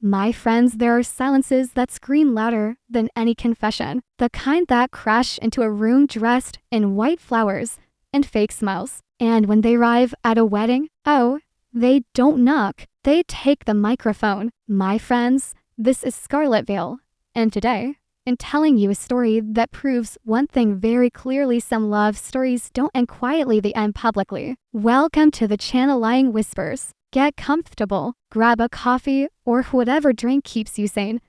My friends, there are silences that scream louder than any confession. The kind that crash into a room dressed in white flowers and fake smiles. And when they arrive at a wedding, oh, they don't knock. They take the microphone. My friends, this is Scarlet Veil. And today, in telling you a story that proves one thing very clearly: some love stories don't end quietly, they end publicly. Welcome to the channel Lying Whispers. Get comfortable, grab a coffee or whatever drink keeps you sane,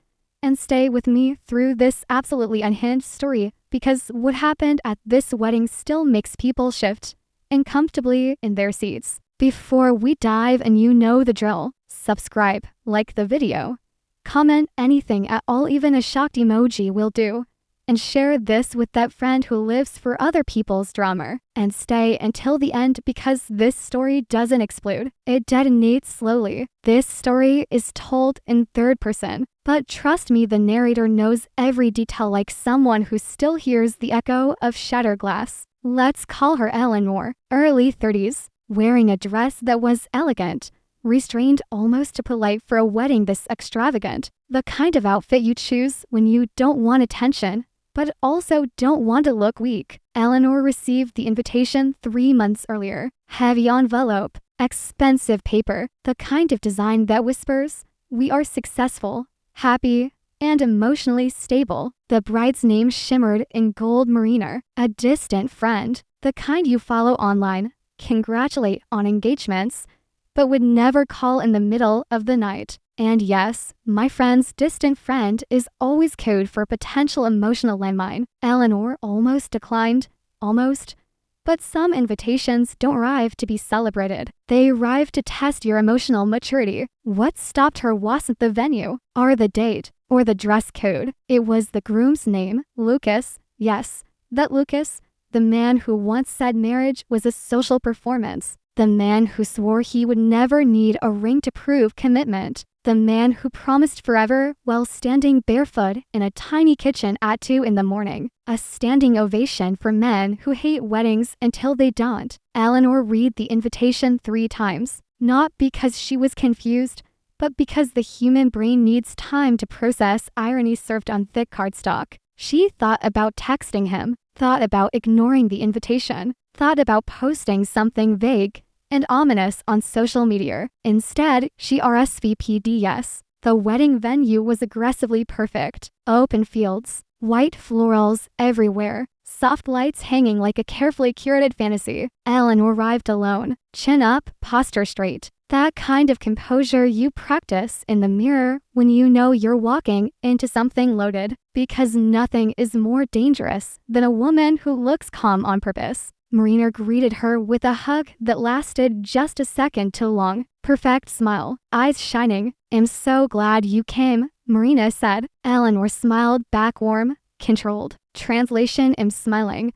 and stay with me through this absolutely unhinged story, because what happened at this wedding still makes people shift uncomfortably in their seats. Before we dive in, you know the drill. Subscribe, like the video, comment anything at all, even a shocked emoji will do, and share this with that friend who lives for other people's drama. And stay until the end, because this story doesn't explode. It detonates slowly. This story is told in third person, but trust me, the narrator knows every detail like someone who still hears the echo of shattered glass. Let's call her Eleanor, early 30s, wearing a dress that was elegant, restrained, almost polite for a wedding this extravagant. The kind of outfit you choose when you don't want attention, but also don't want to look weak. Eleanor received the invitation 3 months earlier. Heavy envelope, expensive paper, the kind of design that whispers, "We are successful, happy, and emotionally stable." The bride's name shimmered in gold mariner, a distant friend, the kind you follow online, congratulate on engagements, but would never call in the middle of the night. And yes, my friend's distant friend is always code for potential emotional landmine. Eleanor almost declined, almost. But some invitations don't arrive to be celebrated. They arrive to test your emotional maturity. What stopped her wasn't the venue, or the date, or the dress code. It was the groom's name, Lucas. Yes, that Lucas, the man who once said marriage was a social performance. The man who swore he would never need a ring to prove commitment. The man who promised forever while standing barefoot in a tiny kitchen at 2 in the morning. A standing ovation for men who hate weddings until they don't. Eleanor read the invitation 3 times, not because she was confused, but because the human brain needs time to process irony served on thick cardstock. She thought about texting him, thought about ignoring the invitation, thought about posting something vague and ominous on social media. Instead, she RSVP'd yes. The wedding venue was aggressively perfect. Open fields, white florals everywhere, soft lights hanging like a carefully curated fantasy. Eleanor arrived alone, chin up, posture straight. That kind of composure you practice in the mirror when you know you're walking into something loaded, because nothing is more dangerous than a woman who looks calm on purpose. Marina greeted her with a hug that lasted just a second too long. Perfect smile, eyes shining. "I'm so glad you came," Marina said. Eleanor smiled back, warm, controlled. Translation: I'm smiling,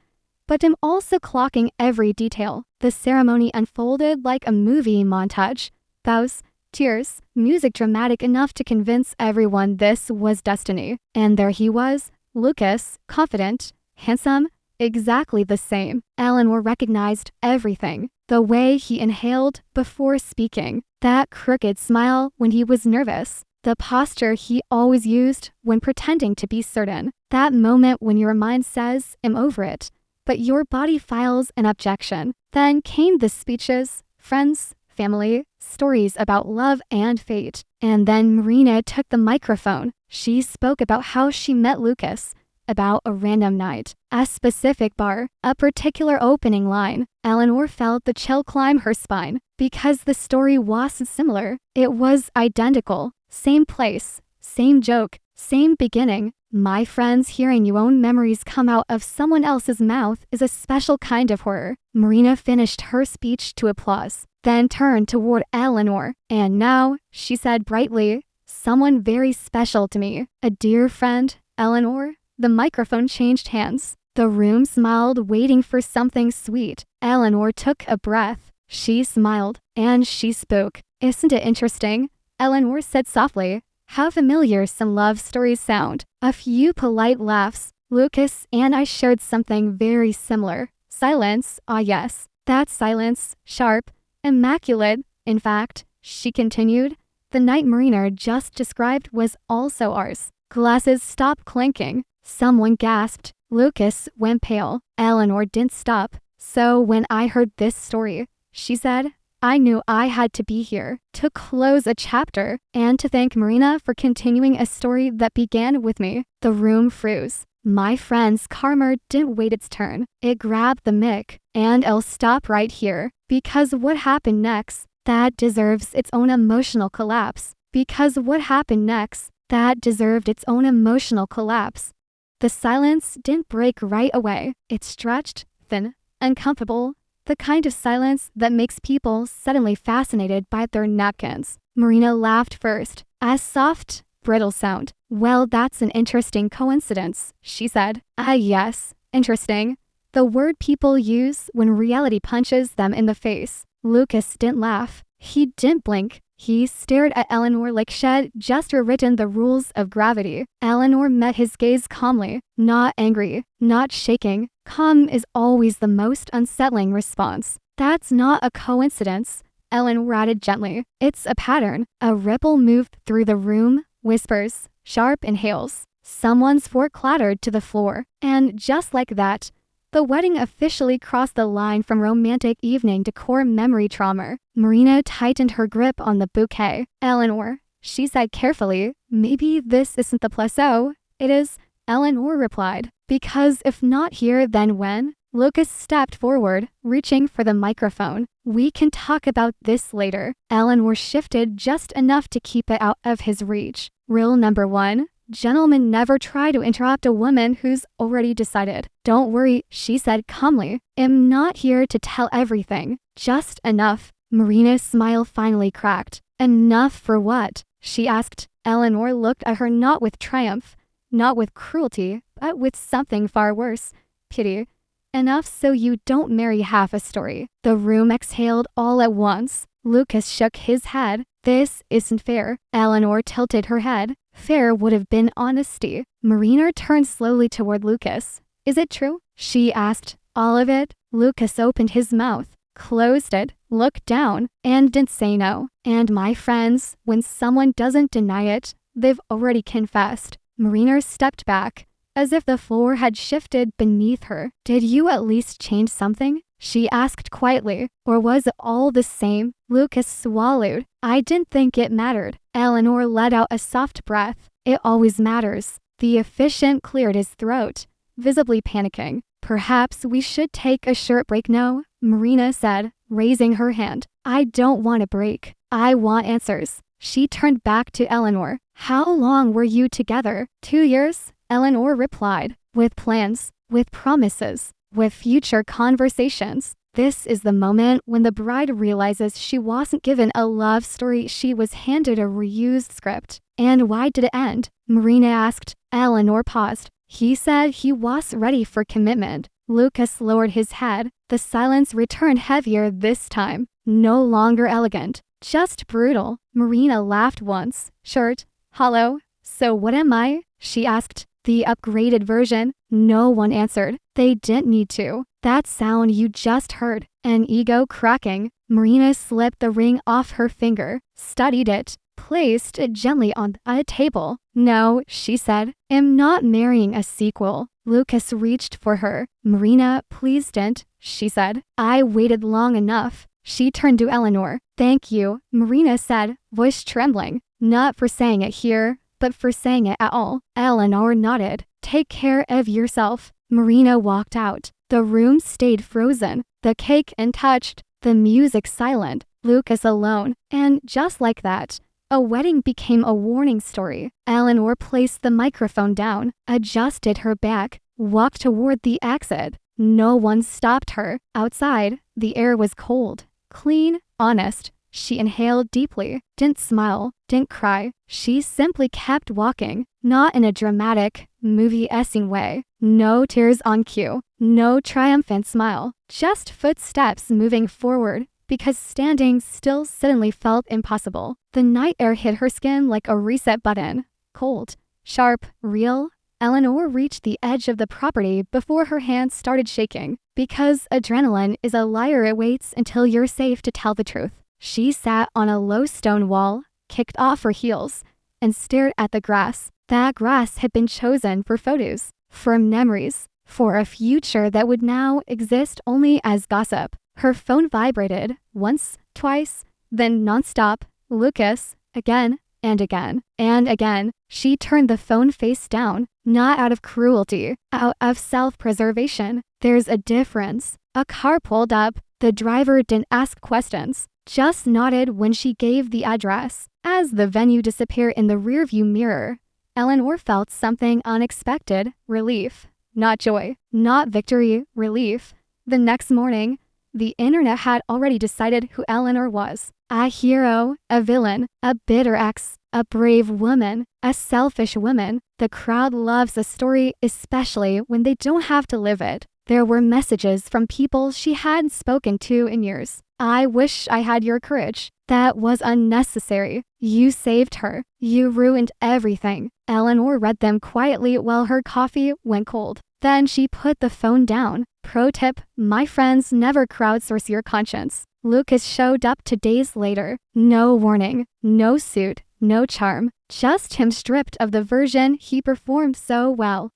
but I'm also clocking every detail. The ceremony unfolded like a movie montage. Vows, tears, music dramatic enough to convince everyone this was destiny. And there he was, Lucas, confident, handsome, exactly the same. Eleanor recognized everything. The way he inhaled before speaking, that crooked smile when he was nervous, the posture he always used when pretending to be certain, that moment when your mind says, "I'm over it," but your body files an objection. Then came the speeches, friends, family, stories about love and fate. And then Marina took the microphone. She spoke about how she met Lucas, about a random night, a specific bar, a particular opening line. Eleanor felt the chill climb her spine, because the story wasn't similar. It was identical. Same place, same joke, same beginning. My friends, hearing your own memories come out of someone else's mouth is a special kind of horror. Marina finished her speech to applause, then turned toward Eleanor. "And now," she said brightly, "someone very special to me, a dear friend, Eleanor." The microphone changed hands. The room smiled, waiting for something sweet. Eleanor took a breath. She smiled, and she spoke. "Isn't it interesting?" Eleanor said softly. "How familiar some love stories sound." A few polite laughs. "Lucas and I shared something very similar. Silence, ah yes. That silence, sharp, immaculate. In fact," she continued, The night Marina just described was also ours. Glasses stopped clinking. Someone gasped. Lucas went pale. Eleanor didn't stop. So when I heard this story, she said, I knew I had to be here to close a chapter and to thank Marina for continuing a story that began with me. The room froze. My friend's karma didn't wait its turn. It grabbed the mic, and I'll stop right here because what happened next, that deserves its own emotional collapse. Because what happened next, that deserved its own emotional collapse. The silence didn't break right away. It stretched, thin, uncomfortable, the kind of silence that makes people suddenly fascinated by their napkins. Marina laughed first, a soft, brittle sound. Well, that's an interesting coincidence, she said. Yes, interesting. The word people use when reality punches them in the face. Lucas didn't laugh. He didn't blink. He stared at Eleanor like she'd just rewritten the rules of gravity. Eleanor met his gaze calmly, not angry, not shaking. Calm is always the most unsettling response. That's not a coincidence, Eleanor added gently. It's a pattern. A ripple moved through the room, whispers, sharp inhales. Someone's fork clattered to the floor, and just like that, the wedding officially crossed the line from romantic evening to core memory trauma. Marina tightened her grip on the bouquet. Eleanor, she said carefully, maybe this isn't the plateau. It is, Eleanor replied. Because if not here, then when? Lucas stepped forward, reaching for the microphone. We can talk about this later. Eleanor shifted just enough to keep it out of his reach. Rule number 1. Gentlemen never try to interrupt a woman who's already decided. Don't worry, she said calmly. I'm not here to tell everything. Just enough. Marina's smile finally cracked. Enough for what? She asked. Eleanor looked at her not with triumph, not with cruelty, but with something far worse. Pity. Enough so you don't marry half a story. The room exhaled all at once. Lucas shook his head. This isn't fair. Eleanor tilted her head. Fair would have been honesty. Marina turned slowly toward Lucas. Is it true? She asked. All of it? Lucas opened his mouth, closed it, looked down, and didn't say no. And my friends, when someone doesn't deny it, they've already confessed. Marina stepped back, as if the floor had shifted beneath her. Did you at least change something? She asked quietly. Or was it all the same? Lucas swallowed. I didn't think it mattered. Eleanor let out a soft breath. It always matters. The officiant cleared his throat, visibly panicking. Perhaps we should take a short break now, Marina said, raising her hand. I don't want a break. I want answers. She turned back to Eleanor. How long were you together? 2 years? Eleanor replied. With plans, with promises, with future conversations. This is the moment when the bride realizes she wasn't given a love story, she was handed a reused script. And why did it end? Marina asked. Eleanor paused. He said he was ready for commitment. Lucas lowered his head. The silence returned heavier this time. No longer elegant, just brutal. Marina laughed once, short, hollow. So what am I? She asked. The upgraded version. No one answered. They didn't need to. That sound you just heard, an ego cracking. Marina slipped the ring off her finger, studied it, placed it gently on a table. No, she said. I'm not marrying a sequel. Lucas reached for her. Marina, please don't, she said. I waited long enough. She turned to Eleanor. Thank you, Marina said, voice trembling. Not for saying it here, but for saying it at all. Eleanor nodded. Take care of yourself. Marina walked out. The room stayed frozen, the cake untouched, the music silent, Lucas alone. And just like that, a wedding became a warning story. Eleanor placed the microphone down, adjusted her back, walked toward the exit. No one stopped her. Outside, the air was cold, clean, honest. She inhaled deeply, didn't smile, didn't cry. She simply kept walking, not in a dramatic, movie-esque way. No tears on cue, no triumphant smile, just footsteps moving forward, because standing still suddenly felt impossible. The night air hit her skin like a reset button. Cold, sharp, real. Eleanor reached the edge of the property before her hands started shaking. Because adrenaline is a liar, it waits until you're safe to tell the truth. She sat on a low stone wall, kicked off her heels, and stared at the grass. That grass had been chosen for photos, for memories, for a future that would now exist only as gossip. Her phone vibrated once, twice, then nonstop. Lucas, again and again and again. She turned the phone face down, not out of cruelty, out of self-preservation. There's a difference. A car pulled up. The driver didn't ask questions, just nodded when she gave the address. As the venue disappeared in the rearview mirror, Eleanor felt something unexpected. Relief. Not joy, not victory, relief. The next morning, the internet had already decided who Eleanor was. A hero, a villain, a bitter ex, a brave woman, a selfish woman. The crowd loves a story, especially when they don't have to live it. There were messages from people she hadn't spoken to in years. I wish I had your courage. That was unnecessary. You saved her. You ruined everything. Eleanor read them quietly while her coffee went cold. Then she put the phone down. Pro tip, my friends, never crowdsource your conscience. Lucas showed up 2 days later. No warning, no suit, no charm. Just him stripped of the version he performed so well.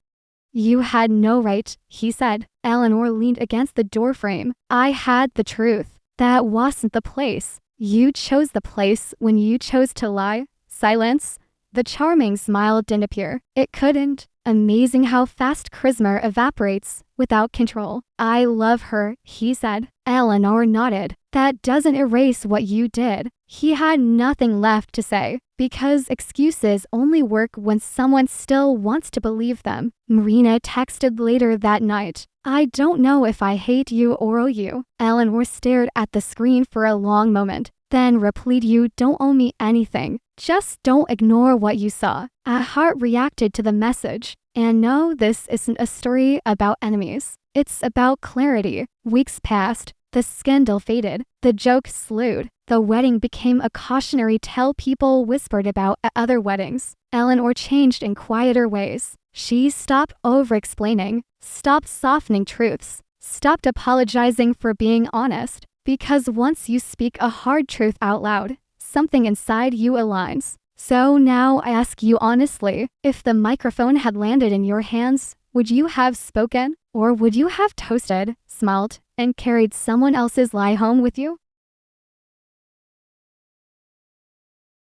You had no right, he said. Eleanor leaned against the doorframe. I had the truth. That wasn't the place. You chose the place when you chose to lie. Silence. The charming smile didn't appear. It couldn't. Amazing how fast charisma evaporates without control. I love her, he said. Eleanor nodded. That doesn't erase what you did. He had nothing left to say, because excuses only work when someone still wants to believe them. Marina texted later that night. I don't know if I hate you or owe you. Eleanor stared at the screen for a long moment, then replied, you don't owe me anything. Just don't ignore what you saw. A heart reacted to the message. And no, this isn't a story about enemies. It's about clarity. Weeks passed. The scandal faded. The joke slewed. The wedding became a cautionary tale people whispered about at other weddings. Eleanor changed in quieter ways. She stopped over-explaining, stopped softening truths, stopped apologizing for being honest. Because once you speak a hard truth out loud, something inside you aligns. So now I ask you honestly, if the microphone had landed in your hands, would you have spoken? Or would you have toasted, smiled, and carried someone else's lie home with you?